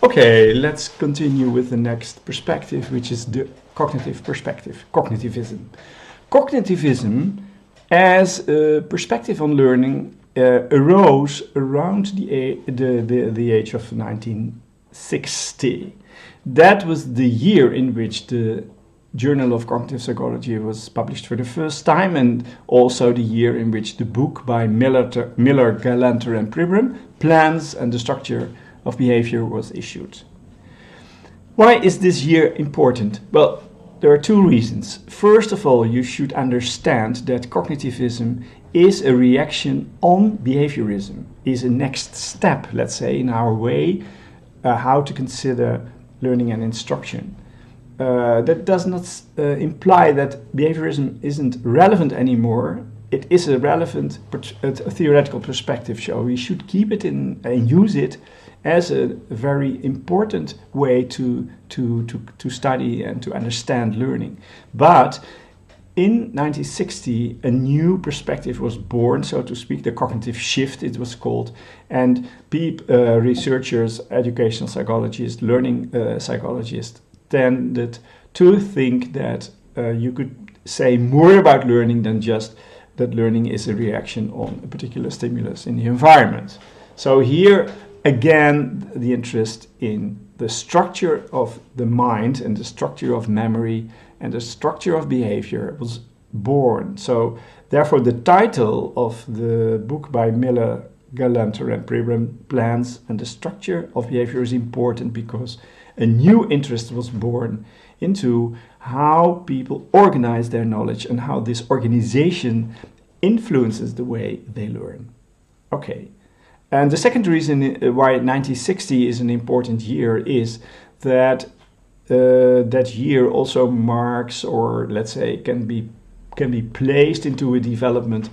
Okay, let's continue with the next perspective, which is the cognitive perspective, cognitivism. Cognitivism, as a perspective on learning, arose around the age of 1960. That was the year in which the Journal of Cognitive Psychology was published for the first time, and also the year in which the book by Miller, Galanter, and Pribram, Plans and the Structure of Behavior, was issued. Why is this year important? Well, there are two reasons. First of all, you should understand that cognitivism is a reaction on behaviorism, is a next step, let's say, in our way how to consider learning and instruction. That does not imply that behaviorism isn't relevant anymore. It is a relevant theoretical perspective, so we should keep it in and use it as a very important way to study and to understand learning. But in 1960, a new perspective was born, so to speak, the cognitive shift it was called, and researchers, educational psychologists, learning psychologists tended to think that you could say more about learning than just that learning is a reaction on a particular stimulus in the environment. So here, again, the interest in the structure of the mind and the structure of memory and the structure of behavior was born. So therefore the title of the book by Miller, Galanter, and Pribram, Plans and the Structure of Behavior, is important because a new interest was born into how people organize their knowledge and how this organization influences the way they learn. Okay. And the second reason why 1960 is an important year is that that year also marks, or let's say can be placed into a development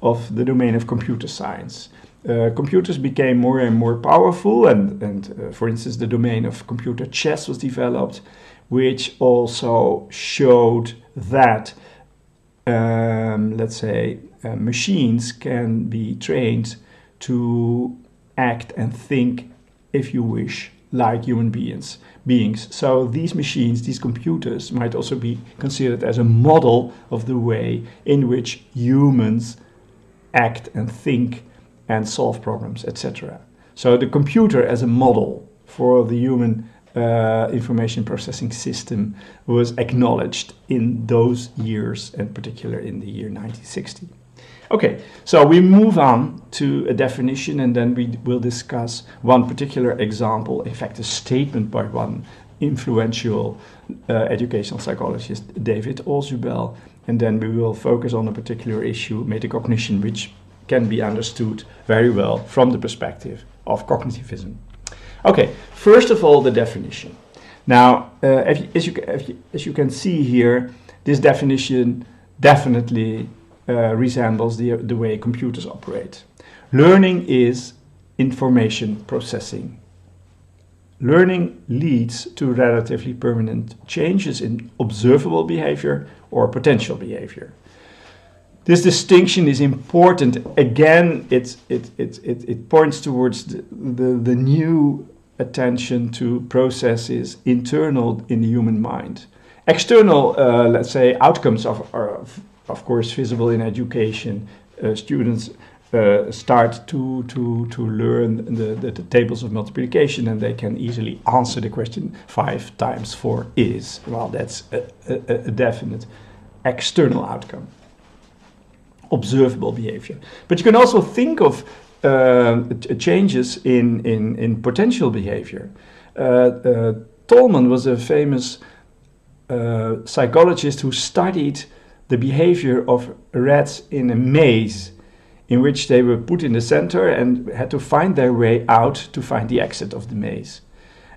of the domain of computer science. Computers became more and more powerful, and for instance, the domain of computer chess was developed, which also showed that, let's say, machines can be trained to act and think, if you wish, like human beings. So these machines, these computers, might also be considered as a model of the way in which humans act and think and solve problems, etc. So the computer as a model for the human information processing system was acknowledged in those years, in particular in the year 1960. Okay, so we move on to a definition, and then we will discuss one particular example, in fact a statement by one influential educational psychologist, David Alzubel, and then we will focus on a particular issue, metacognition, which can be understood very well from the perspective of cognitivism. Okay, first of all, the definition. Now, as you can see here, this definition definitely resembles the way computers operate. Learning is information processing. Learning leads to relatively permanent changes in observable behavior or potential behavior. This distinction is important. Again, it points towards the new attention to processes internal in the human mind. External, let's say, outcomes are of course visible in education. Students start to learn the tables of multiplication, and they can easily answer the question 5 times 4 is. Well, that's a definite external outcome. Observable behavior. But you can also think of changes in potential behavior. Tolman was a famous psychologist who studied the behavior of rats in a maze in which they were put in the center and had to find their way out to find the exit of the maze.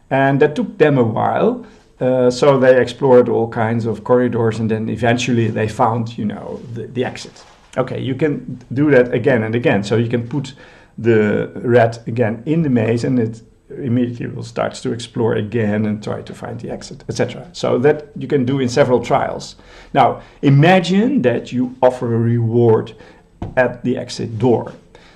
And that took them a while. So they explored all kinds of corridors, and then eventually they found, the exit. Okay, you can do that again and again. So you can put the rat again in the maze, and it immediately will start to explore again and try to find the exit, etc. So that you can do in several trials. Now, imagine that you offer a reward at the exit door.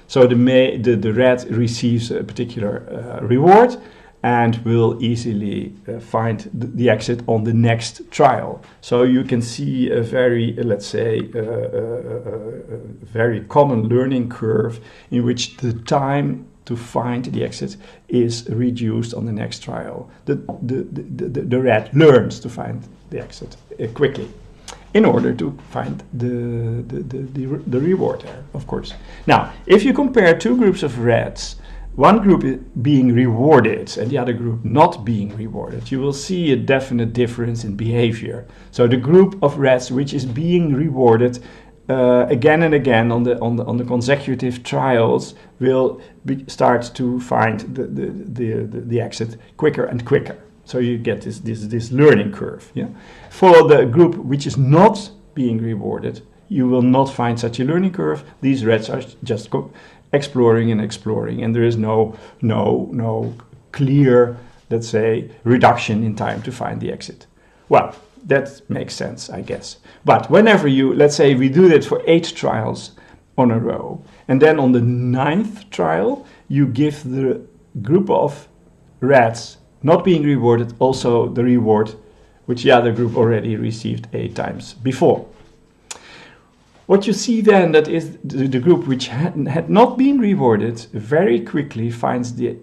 So the rat receives a particular reward, and will easily find the exit on the next trial. So you can see a very, let's say, very common learning curve in which the time to find the exit is reduced on the next trial. The rat learns to find the exit quickly in order to find the reward there, of course. Now, if you compare two groups of rats, one group being rewarded and the other group not being rewarded, you will see a definite difference in behavior. So the group of rats which is being rewarded again and again on the consecutive trials will start to find the exit quicker and quicker. So you get this learning curve. Yeah? For the group which is not being rewarded, you will not find such a learning curve. These rats are just exploring and exploring, and there is no clear, let's say, reduction in time to find the exit. Well, that makes sense, I guess. But whenever you, let's say we do that for 8 trials on a row, and then on the 9th trial, you give the group of rats not being rewarded also the reward which the other group already received 8 times before. What you see then, that is the group which had not been rewarded very quickly finds the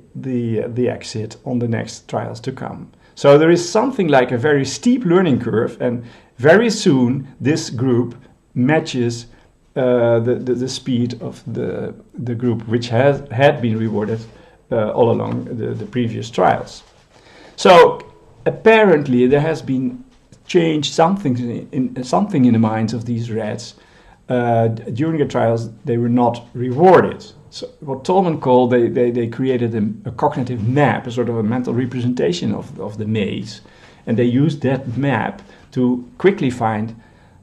exit on the next trials to come. So there is something like a very steep learning curve, and very soon this group matches the speed of the group which had been rewarded all along the previous trials. So apparently there has been changed something in the minds of these rats. During the trials, they were not rewarded. So what Tolman called, they created a cognitive map, a sort of a mental representation of the maze. And they used that map to quickly find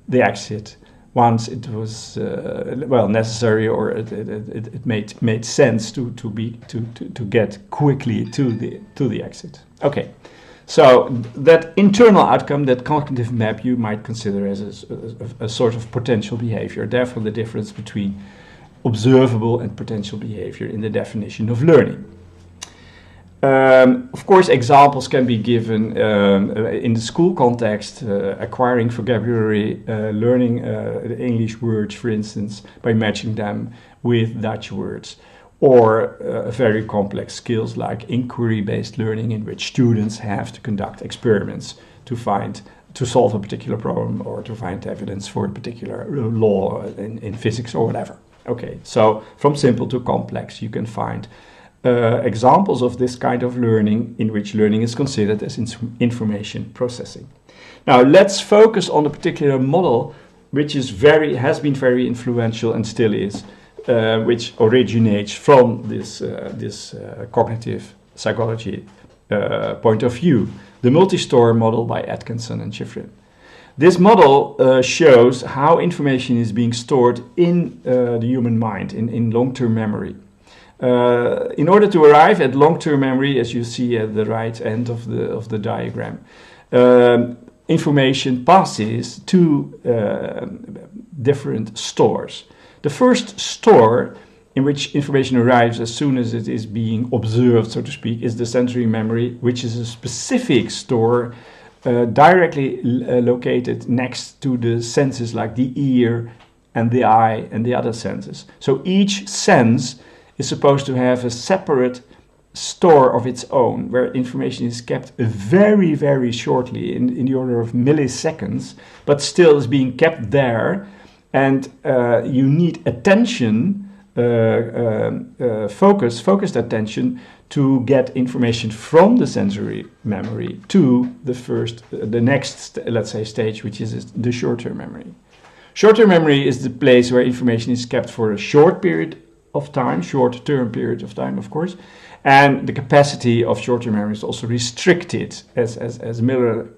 the exit once it was necessary, or it made sense to get quickly to the exit. Okay. So that internal outcome, that cognitive map, you might consider as a sort of potential behavior. Therefore, the difference between observable and potential behavior in the definition of learning. Of course, examples can be given in the school context, acquiring vocabulary, learning English words, for instance, by matching them with Dutch words. Or very complex skills like inquiry-based learning, in which students have to conduct experiments to solve a particular problem or to find evidence for a particular law in physics or whatever. Okay, so from simple to complex, you can find examples of this kind of learning in which learning is considered as information processing. Now let's focus on a particular model which has been very influential and still is. Which originates from this cognitive psychology point of view, the multi-store model by Atkinson and Schifrin. This model shows how information is being stored in the human mind, in long-term memory. In order to arrive at long-term memory, as you see at the right end of the diagram, information passes to different stores. The first store in which information arrives as soon as it is being observed, so to speak, is the sensory memory, which is a specific store directly located next to the senses like the ear and the eye and the other senses. So each sense is supposed to have a separate store of its own, where information is kept very, very shortly, in the order of milliseconds, but still is being kept there. And you need attention, focused attention, to get information from the sensory memory to the next, let's say, stage, which is the short-term memory. Short-term memory is the place where information is kept for a short period of time, short-term period of time, of course. And the capacity of short-term memory is also restricted, as Miller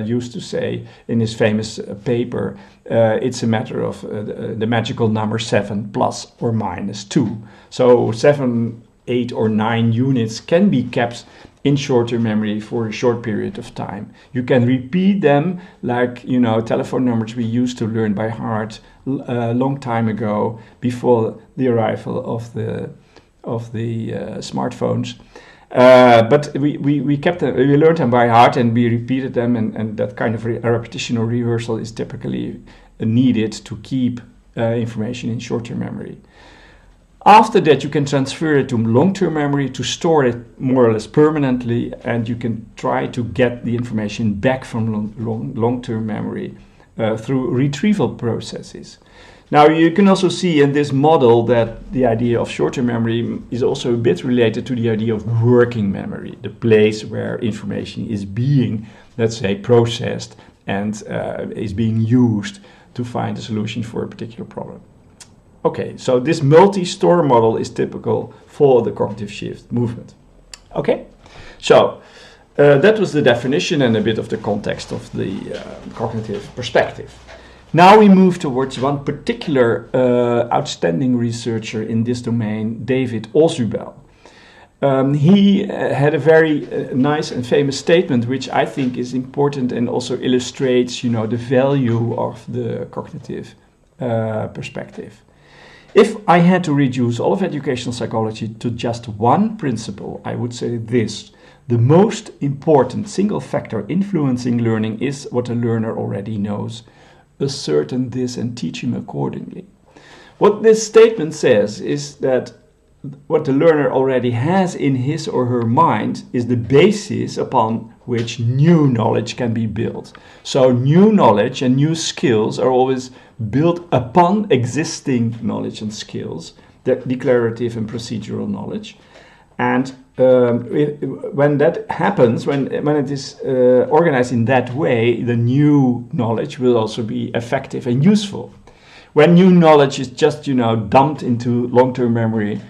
used to say in his famous paper. It's a matter of the magical number 7 plus or minus 2. So 7, 8 or 9 units can be kept in short-term memory for a short period of time. You can repeat them like, telephone numbers we used to learn by heart a long time ago, before the arrival of the smartphones. But we learned them by heart, and we repeated them, and that kind of repetition or rehearsal is typically needed to keep information in short-term memory. After that, you can transfer it to long-term memory to store it more or less permanently, and you can try to get the information back from long-term memory through retrieval processes. Now, you can also see in this model that the idea of short-term memory is also a bit related to the idea of working memory, the place where information is being, let's say, processed and is being used to find a solution for a particular problem. Okay, so this multi-store model is typical for the cognitive shift movement. Okay, so that was the definition and a bit of the context of the cognitive perspective. Now we move towards one particular outstanding researcher in this domain, David Ausubel. He had a very nice and famous statement, which I think is important and also illustrates, the value of the cognitive perspective. If I had to reduce all of educational psychology to just one principle, I would say this: the most important single factor influencing learning is what the learner already knows. Ascertain this and teach him accordingly. What this statement says is that what the learner already has in his or her mind is the basis upon which new knowledge can be built. So new knowledge and new skills are always built upon existing knowledge and skills, the declarative and procedural knowledge. And when that happens, when it is organized in that way, the new knowledge will also be effective and useful. When new knowledge is just, dumped into long-term memory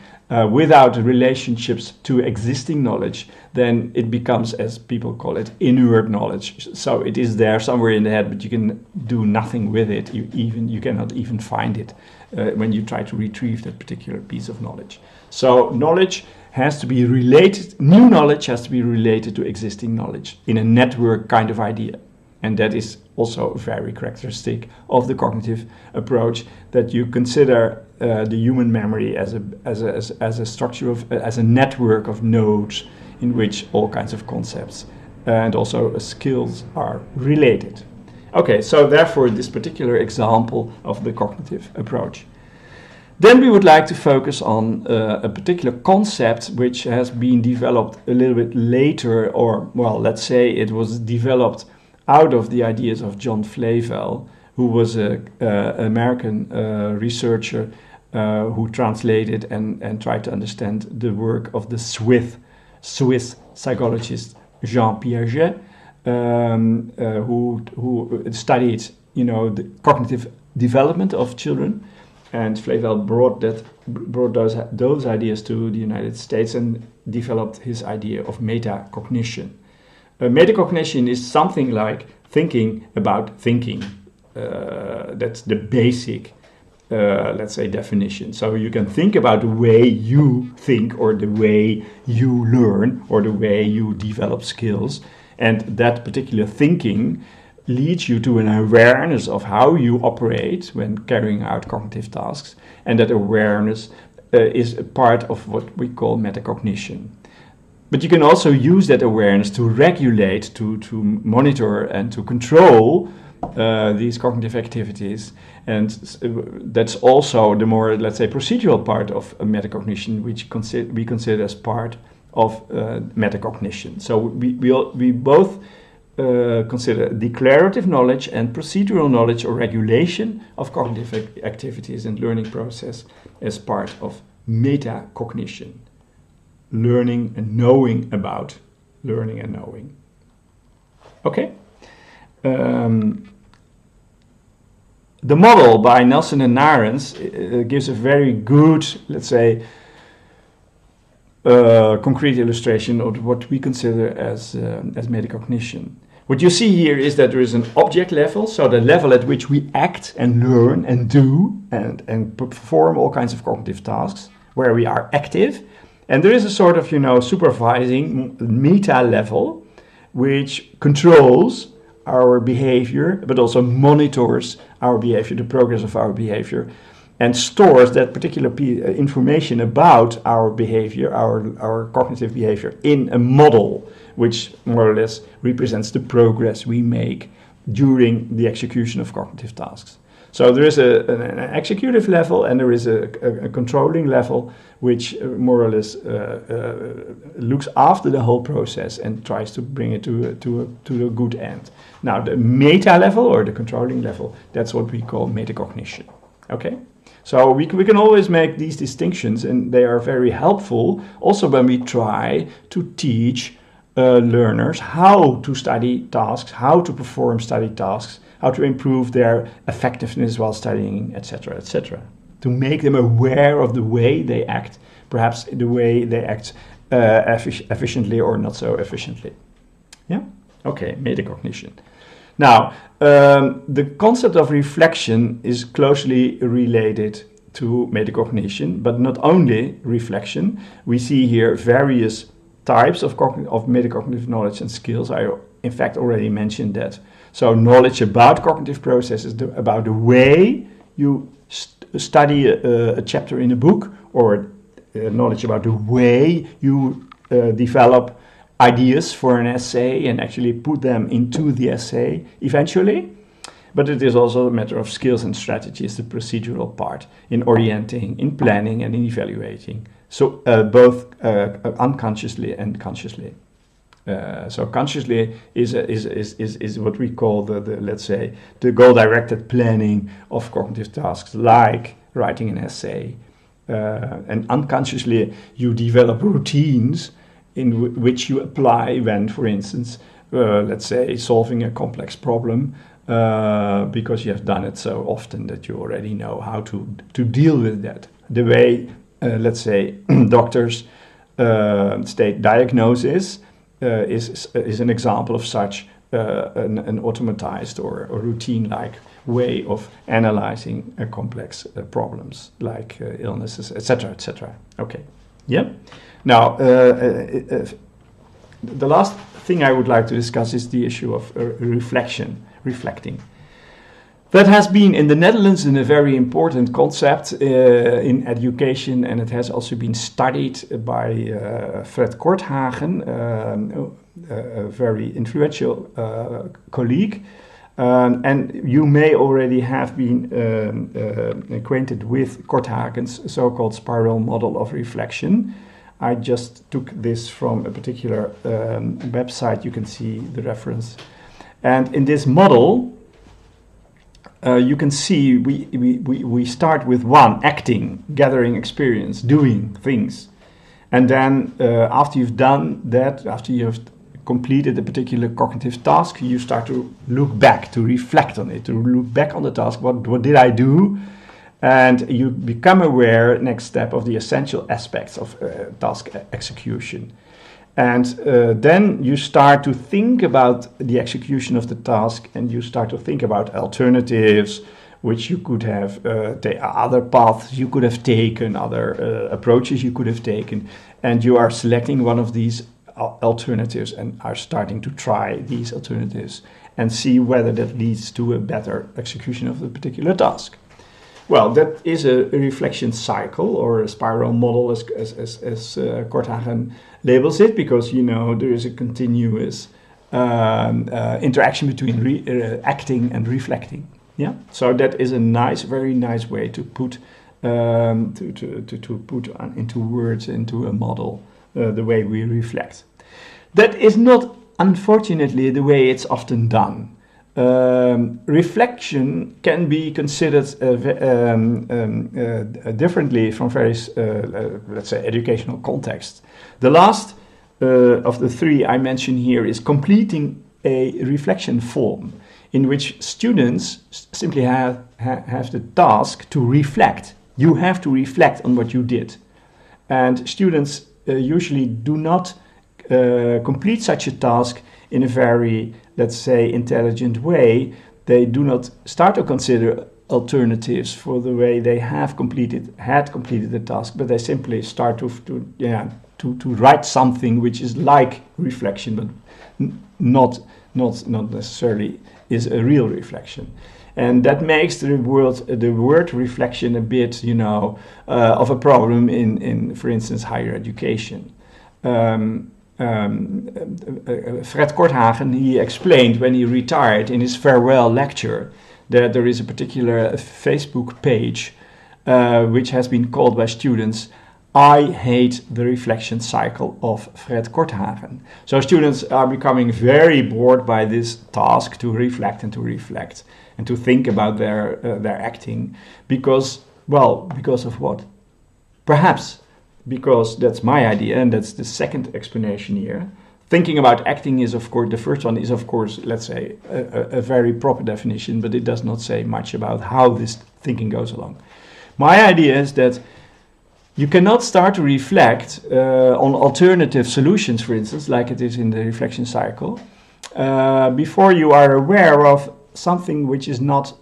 without relationships to existing knowledge, then it becomes, as people call it, inert knowledge. So it is there somewhere in the head, but you can do nothing with it. You cannot even find it when you try to retrieve that particular piece of knowledge. So knowledge has to be related, new knowledge has to be related to existing knowledge in a network kind of idea. And that is also very characteristic of the cognitive approach, that you consider the human memory as a structure as a network of nodes in which all kinds of concepts and also skills are related. Okay, so therefore this particular example of the cognitive approach. Then we would like to focus on a particular concept which has been developed a little bit later, or let's say it was developed out of the ideas of John Flavel, who was an American researcher who translated and tried to understand the work of the Swiss psychologist Jean Piaget, who studied, the cognitive development of children. And Flavel brought those ideas to the United States and developed his idea of metacognition. Metacognition is something like thinking about thinking. That's the basic, let's say, definition. So you can think about the way you think, or the way you learn, or the way you develop skills. And that particular thinking leads you to an awareness of how you operate when carrying out cognitive tasks. And that awareness is a part of what we call metacognition. But you can also use that awareness to regulate, to monitor and to control these cognitive activities. And that's also the more, let's say, procedural part of metacognition, which we consider as part of metacognition. So we both consider declarative knowledge and procedural knowledge or regulation of cognitive activities and learning process as part of metacognition. Learning and knowing about learning and knowing. Okay? The model by Nelson and Narens gives a very good, let's say, concrete illustration of what we consider as metacognition. What you see here is that there is an object level, so the level at which we act and learn and do and perform all kinds of cognitive tasks, where we are active. And there is a sort of, supervising meta level, which controls our behavior, but also monitors our behavior, the progress of our behavior, and stores that particular information about our behavior, our cognitive behavior, in a model which more or less represents the progress we make during the execution of cognitive tasks. So there is an executive level and there is a controlling level which more or less looks after the whole process and tries to bring it to a good end. Now the meta level or the controlling level, that's what we call metacognition. Okay? So we can always make these distinctions, and they are very helpful also when we try to teach learners how to study tasks, how to perform study tasks, how to improve their effectiveness while studying, etc., etc. To make them aware of the way they act, perhaps the way they act efficiently or not so efficiently. Yeah? Okay, metacognition. Now, the concept of reflection is closely related to metacognition, but not only reflection. We see here various types of metacognitive knowledge and skills. I, in fact, already mentioned that. So knowledge about cognitive processes, about the way you study a chapter in a book, or knowledge about the way you develop ideas for an essay and actually put them into the essay eventually. But it is also a matter of skills and strategies, the procedural part, in orienting, in planning, and in evaluating. So both unconsciously and consciously. So consciously is what we call the let's say the goal-directed planning of cognitive tasks, like writing an essay. And unconsciously, you develop routines in which you apply when, for instance, let's say solving a complex problem, because you have done it so often that you already know how to deal with that. The way, let's say, doctors state diagnosis is an example of such an automatized or routine-like way of analyzing complex problems like illnesses, etc., etc. Okay, yeah. Now, the last thing I would like to discuss is the issue of reflecting. That has been in the Netherlands a very important concept in education, and it has also been studied by Fred Korthagen, a very influential colleague. And you may already have been acquainted with Korthagen's so-called spiral model of reflection. I just took this from a particular website. You can see the reference. And in this model, you can see we start with acting, gathering experience, doing things. And then after you've done that, after you've completed a particular cognitive task, you start to look back, to reflect on it, to look back on the task. What did I do? And you become aware, next step, of the essential aspects of task execution. And then you start to think about the execution of the task, and you start to think about alternatives, which you could have, other paths you could have taken, other approaches you could have taken, and you are selecting one of these alternatives and are starting to try these alternatives and see whether that leads to a better execution of the particular task. Well, that is a reflection cycle or a spiral model, as Korthagen labels it, because there is a continuous interaction between acting and reflecting. Yeah, so that is a very nice way to put to put into words, into a model, the way we reflect. That is not, unfortunately, the way it's often done. Reflection can be considered differently from various, let's say, educational contexts. The last of the three I mention here is completing a reflection form, in which students simply have the task to reflect. You have to reflect on what you did. And students usually do not complete such a task in a very, let's say, intelligent way. They do not start to consider alternatives for the way they had completed the task, but they simply start to write something which is like reflection, but not necessarily is a real reflection. And that makes the word reflection a bit, of a problem in, for instance, higher education. Fred Korthagen, he explained when he retired in his farewell lecture that there is a particular Facebook page which has been called by students, "I hate the reflection cycle of Fred Korthagen." So students are becoming very bored by this task to reflect and to think about their acting because of what? Perhaps because that's my idea, and that's the second explanation here. Thinking about acting is, of course, the first one is, of course, let's say, a very proper definition, but it does not say much about how this thinking goes along. My idea is that you cannot start to reflect on alternative solutions, for instance, like it is in the reflection cycle, before you are aware of something which is not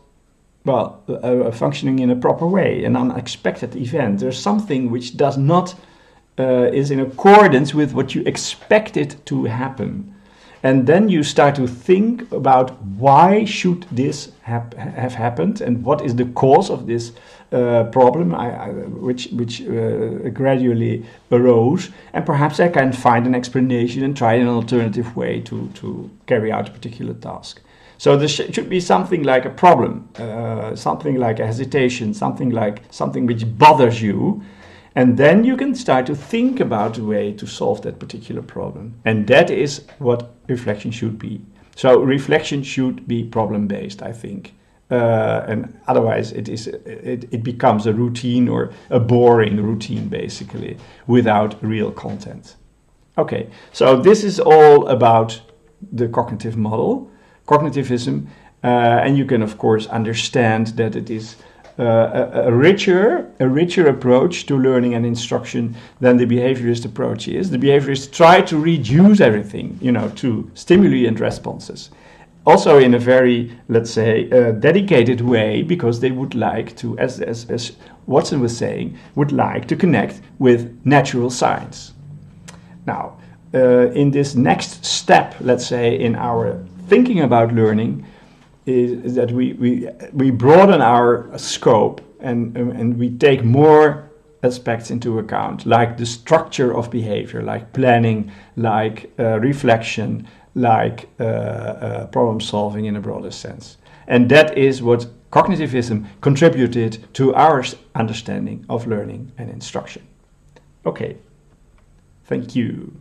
functioning in a proper way, an unexpected event. There's something which does not is in accordance with what you expected to happen. And then you start to think about why should this have happened, and what is the cause of this problem which gradually arose, and perhaps I can find an explanation and try an alternative way to carry out a particular task. So there should be something like a problem, something like a hesitation, something which bothers you, and then you can start to think about a way to solve that particular problem. And that is what reflection should be. So reflection should be problem-based, I think. And otherwise it becomes a routine, or a boring routine, basically, without real content. Okay, so this is all about the cognitive model, cognitivism, and you can of course understand that it is a richer approach to learning and instruction than the behaviorist approach is. The behaviorists try to reduce everything, to stimuli and responses. Also in a very, let's say, dedicated way, because they would like to, as Watson was saying, would like to connect with natural science. Now, in this next step, let's say, in our thinking about learning, is that we broaden our scope and we take more aspects into account, like the structure of behavior, like planning, like reflection, like problem solving in a broader sense. And that is what cognitivism contributed to our understanding of learning and instruction. Okay, thank you.